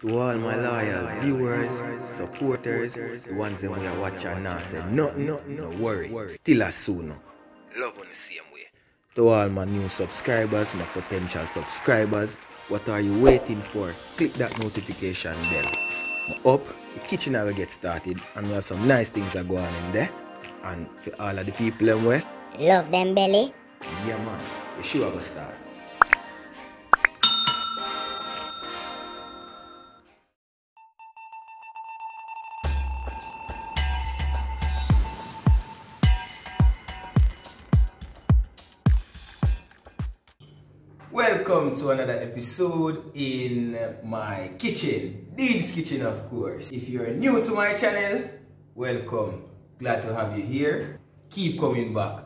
To all my loyal viewers, supporters, the ones that we are watching now say nothing, no worry, still as soon. Love on the same way. To all my new subscribers, my potential subscribers, what are you waiting for? Click that notification bell. Up, the kitchen will get started and we have some nice things are going on in there. And for all of the people them way, love them belly. yeah man, the show will start. Welcome to another episode in my kitchen, Dean's Kitchen of course. If you're new to my channel, welcome. Glad to have you here. Keep coming back.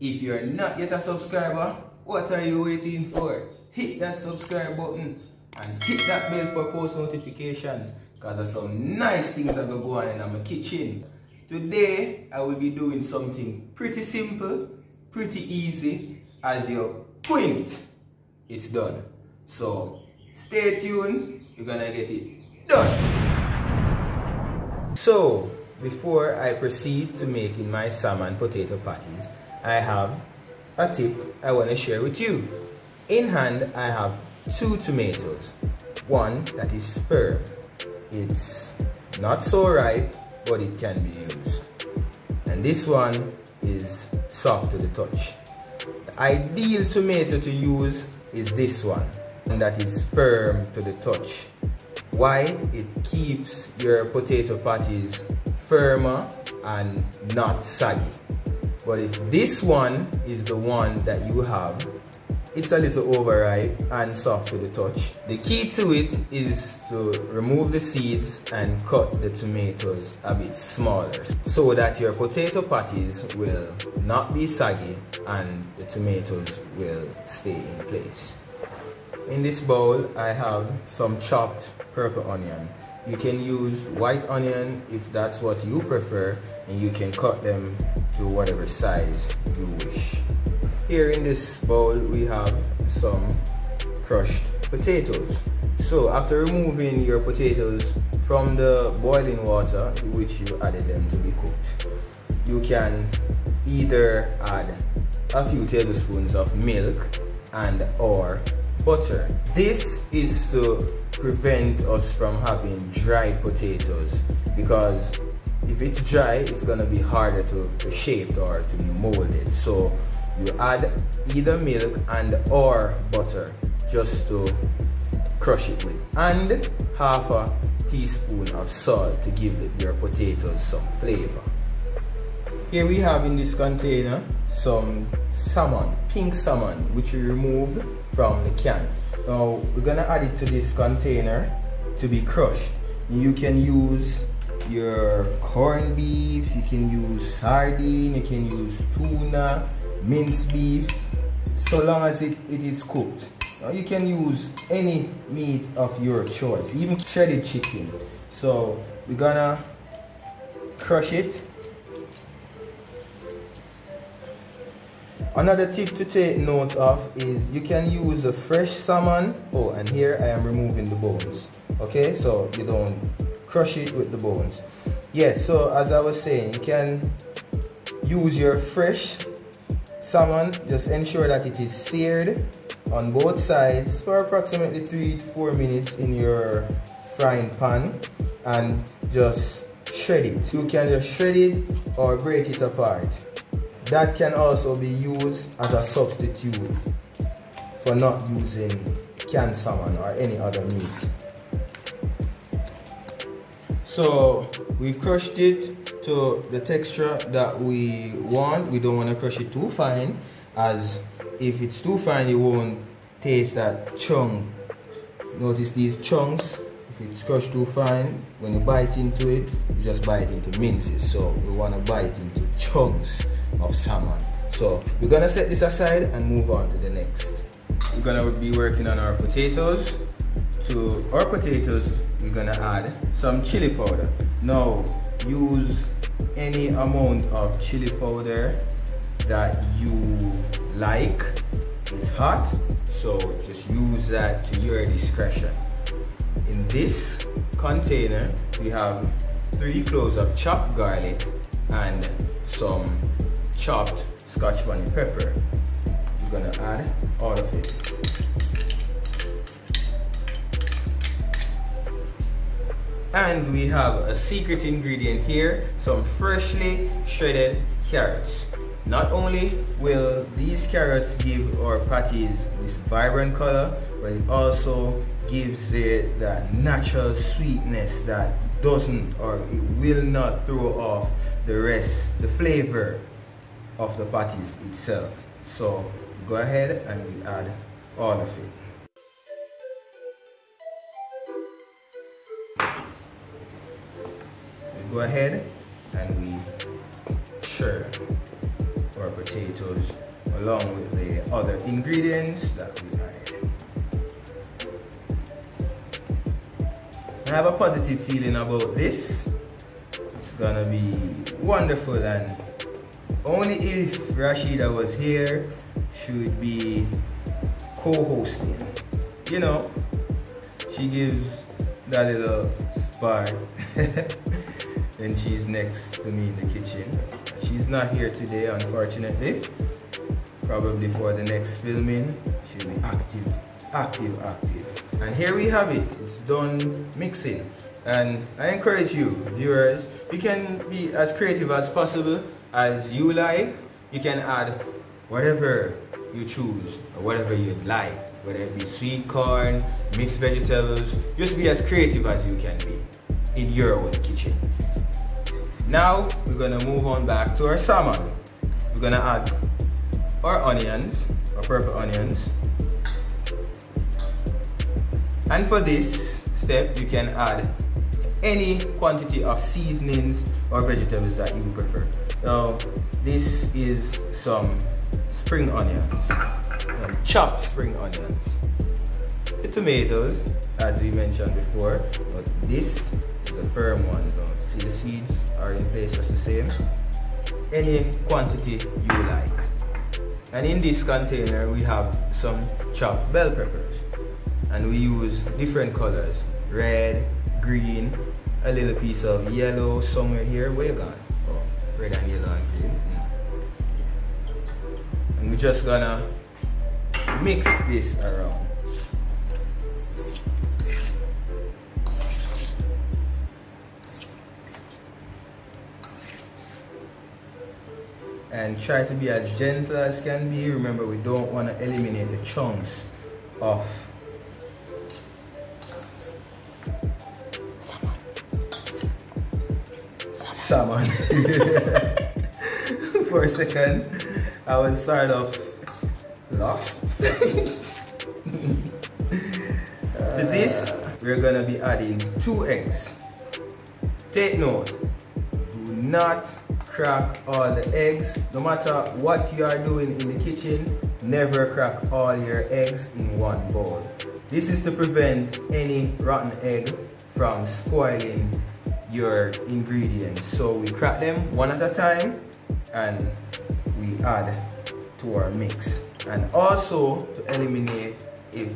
If you're not yet a subscriber, what are you waiting for? Hit that subscribe button and hit that bell for post notifications because there's some nice things that go on in my kitchen. Today, I will be doing something pretty simple, pretty easy. As you point, it's done. So stay tuned, you're gonna get it done. So before I proceed to making my salmon potato patties, I have a tip I want to share with you. In hand I have 2 tomatoes. One that is firm. It's not so ripe, but it can be used. And this one is soft to the touch. The ideal tomato to use is this one, and that is firm to the touch. Why? It keeps your potato patties firmer and not saggy. But if this one is the one that you have, it's a little overripe and soft to the touch. The key to it is to remove the seeds and cut the tomatoes a bit smaller so that your potato patties will not be saggy and the tomatoes will stay in place. In this bowl I have some chopped purple onion. You can use white onion if that's what you prefer, and you can cut them to whatever size you wish. Here in this bowl we have some crushed potatoes. So after removing your potatoes from the boiling water to which you added them to be cooked, you can either add a few tablespoons of milk and or butter. This is to prevent us from having dry potatoes, because if it's dry it's gonna be harder to shape or to be molded. So you add either milk and or butter just to crush it with, and half a teaspoon of salt to give your potatoes some flavor. Here we have in this container some salmon, pink salmon, which we removed from the can. Now we're gonna add it to this container to be crushed. You can use your corned beef, you can use sardine, you can use tuna, minced beef, so long as it is cooked. Now you can use any meat of your choice, even shredded chicken. So we're gonna crush it. Another tip to take note of is you can use a fresh salmon. Oh, and here I am removing the bones. Okay, so you don't crush it with the bones. Yes, so as I was saying, you can use your fresh salmon. Just ensure that it is seared on both sides for approximately 3 to 4 minutes in your frying pan, and just shred it. You can just shred it or break it apart. That can also be used as a substitute for not using canned salmon or any other meat. So we've crushed it to the texture that we want. We don't want to crush it too fine, as if it's too fine you won't taste that chunk. Notice these chunks. If it's crushed too fine, when you bite into it, you just bite into minces. So we want to bite into chunks of salmon. So we're gonna set this aside and move on to the next. We're gonna be working on our potatoes. To our potatoes we're gonna add some chili powder. Now use any amount of chili powder that you like. It's hot, so just use that to your discretion. In this container, we have 3 cloves of chopped garlic and some chopped Scotch bonnet pepper. We're gonna add all of it. And we have a secret ingredient here, some freshly shredded carrots. Not only will these carrots give our patties this vibrant color, but it also gives it that natural sweetness that doesn't, or it will not throw off the flavor of the patties itself. So go ahead and we add all of it. We go ahead and we shred our potatoes along with the other ingredients that we added. I have a positive feeling about this. It's gonna be wonderful, and only if Rashida was here should be co-hosting. You know, she gives that little spark when she's next to me in the kitchen. She's not here today, unfortunately. Probably for the next filming, she'll be active. And here we have it. It's done mixing. And I encourage you, viewers, you can be as creative as possible as you like. You can add whatever you choose or whatever you'd like, whether it be sweet corn, mixed vegetables. Just be as creative as you can be in your own kitchen. Now we're gonna move on back to our salmon. We're gonna add our onions, our purple onions. And for this step, you can add any quantity of seasonings or vegetables that you prefer. Now, this is some spring onions, chopped spring onions. The tomatoes, as we mentioned before, but this is a firm one. See, the seeds are in place just the same. Any quantity you like. And in this container, we have some chopped bell peppers. And we use different colors: red, green, a little piece of yellow somewhere here. Where you gone? Oh, red and yellow and green. And we're just gonna mix this around. And try to be as gentle as can be. Remember, we don't want to eliminate the chunks of salmon. For a second, I was sort of lost. To this, we're gonna be adding 2 eggs. Take note, do not crack all the eggs. No matter what you are doing in the kitchen, never crack all your eggs in one bowl. This is to prevent any rotten egg from spoiling your ingredients. So we crack them one at a time and we add to our mix. And also to eliminate if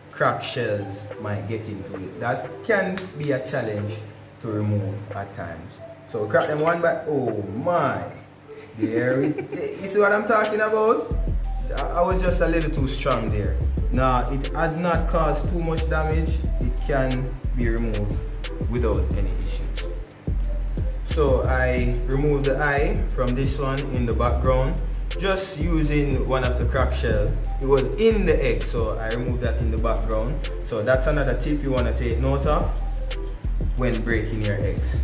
cracked shells might get into it. That can be a challenge to remove at times. So crack them one by, oh my, there it, you see what I'm talking about? I was just a little too strong there. Now, it has not caused too much damage. It can be removed without any issues. So I removed the eye from this one in the background, just using one of the cracked shell. It was in the egg, so I removed that in the background. So that's another tip you want to take note of when breaking your eggs.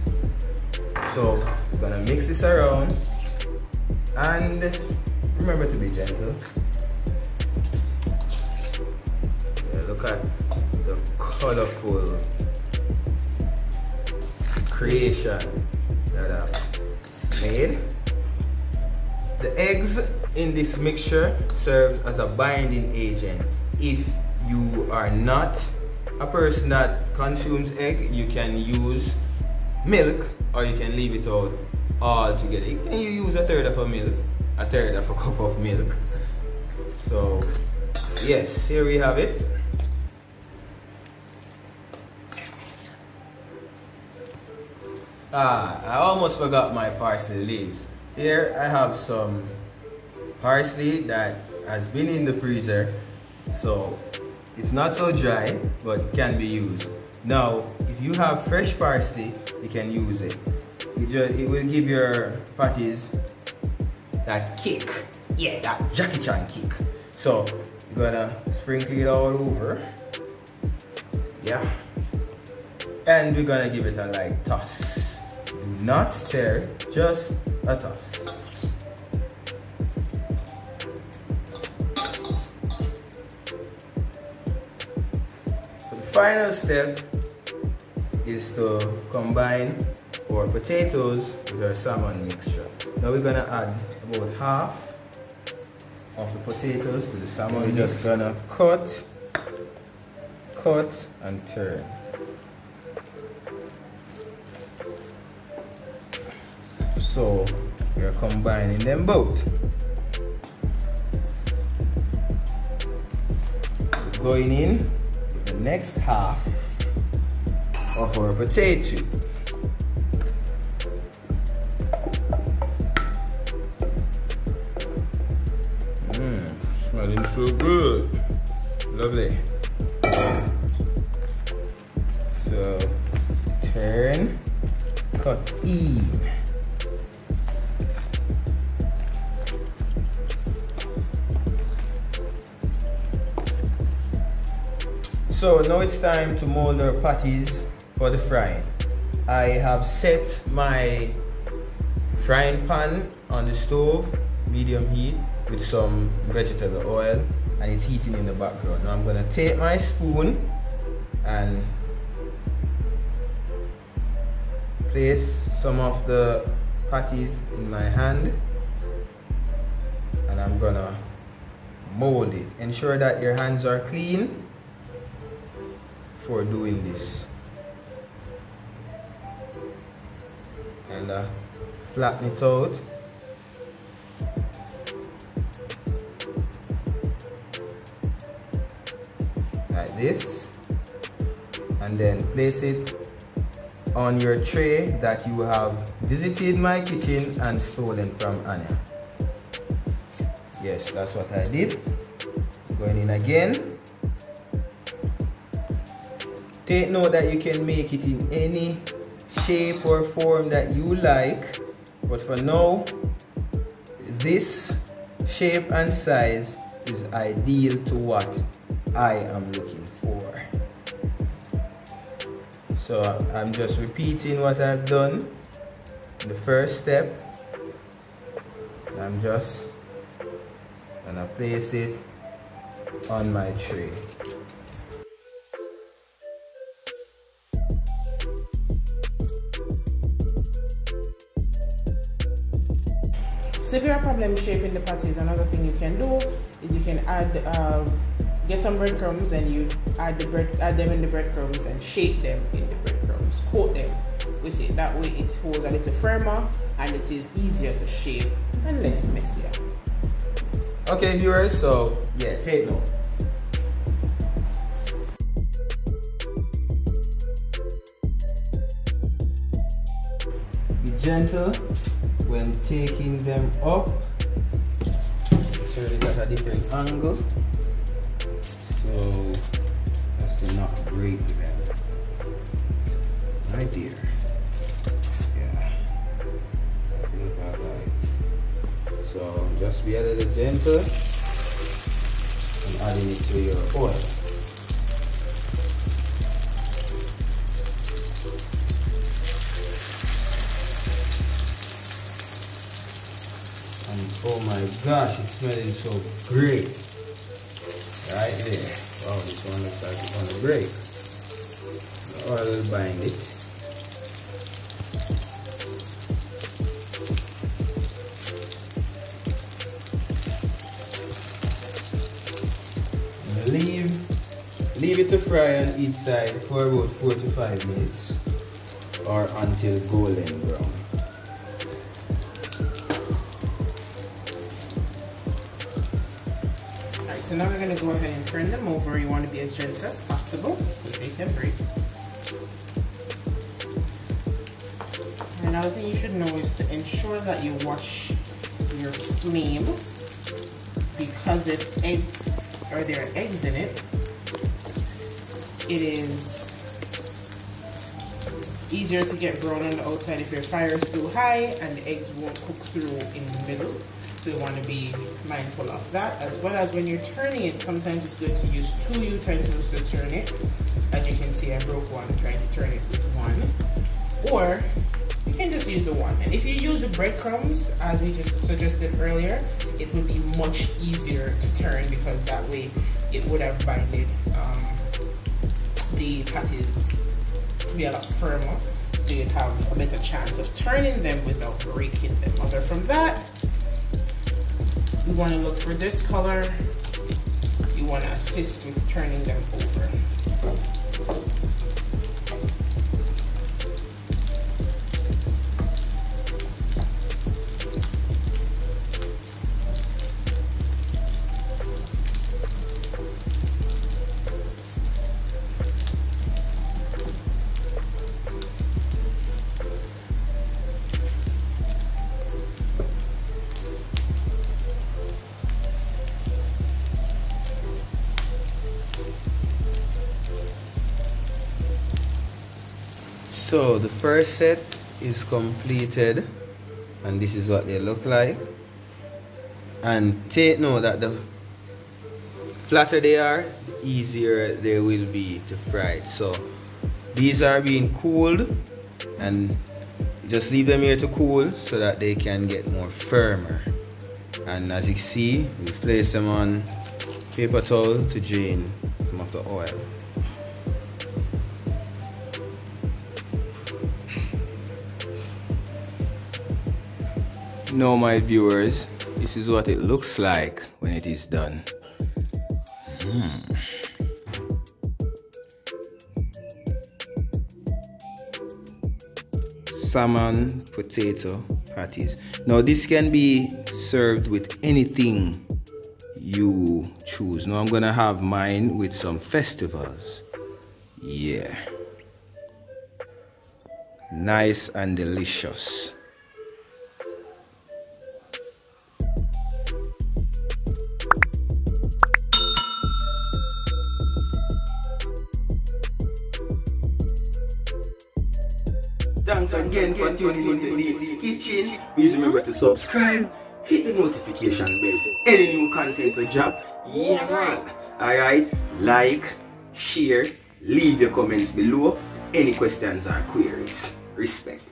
So we're gonna mix this around and remember to be gentle. Yeah, look at the colorful creation that I've made. The eggs in this mixture serve as a binding agent. If you are not a person that consumes egg, you can use milk or you can leave it out altogether. And you use a third of a milk, a third of a cup of milk. So yes, here we have it. I almost forgot my parsley leaves. Here I have some parsley that has been in the freezer, so it's not so dry, but can be used. Now, if you have fresh parsley, you can use it. It will give your patties that kick. Yeah, that Jackie Chan kick. So, you're gonna sprinkle it all over. Yeah. And we're gonna give it a light toss. Do not stir, just a toss. The final step is to combine our potatoes with our salmon mixture. Now we're gonna add about half of the potatoes to the salmon. We're just gonna cut and turn. So we're combining them both. We're going in with the next half of our potato. Smelling so good. Lovely. So turn, cut in. So now it's time to mold our patties for the frying. I have set my frying pan on the stove, medium heat, with some vegetable oil, and it's heating in the background. Now I'm gonna take my spoon and place some of the patties in my hand, and I'm gonna mold it. Ensure that your hands are clean for doing this, and flatten it out. Like this, and then place it on your tray that you have visited my kitchen and stolen from Anna. Yes, that's what I did. Going in again. Take note that you can make it in any shape or form that you like, but for now, this shape and size is ideal to what I am looking for. So I'm just repeating what I've done. The first step, I'm just gonna place it on my tray. So if you have a problem shaping the patties, another thing you can do is you can add, get some breadcrumbs and you add them in the breadcrumbs and shape them in the breadcrumbs. Coat them with it. That way it holds a little firmer and it is easier to shape and less messier. Okay, viewers, so yeah, take note. Be gentle when taking them up. Turn it at a different angle, so as to not break them. My dear. Yeah. Look at that. So just be a little gentle and adding it to your oil. Oh my gosh, it's smelling so great. Right there. Wow, this one looks like it's gonna break. The oil will bind it. Leave it to fry on each side for about 4 to 5 minutes or until golden brown. So now we're going to go ahead and turn them over. You want to be as gentle as possible to make them break. Another thing you should know is to ensure that you watch your flame, because if eggs, or there are eggs in it, it is easier to get brown on the outside if your fire is too high, and the eggs won't cook through in the middle. So you want to be mindful of that, as well as when you're turning it, sometimes it's good to use 2 utensils to turn it. As you can see, I broke one trying to turn it with one, or you can just use the one. And if you use the breadcrumbs, as we just suggested earlier, it would be much easier to turn, because that way it would have binded the patties to be a lot firmer, so you'd have a better chance of turning them without breaking them. Other from that, you want to look for this color. You want to assist with turning them over. So the first set is completed, and this is what they look like. And take note that the flatter they are, the easier they will be to fry it. So these are being cooled, and just leave them here to cool so that they can get more firmer. And as you can see, we've placed them on paper towel to drain some of the oil. Now my viewers, this is what it looks like when it is done. Salmon potato patties. Now this can be served with anything you choose. Now I'm gonna have mine with some festivals. Yeah, nice and delicious. Thanks again for tuning into this kitchen. Please remember to subscribe, hit the notification bell for any new content we drop. Yeah man. Alright, like, share, leave your comments below. Any questions or queries. Respect.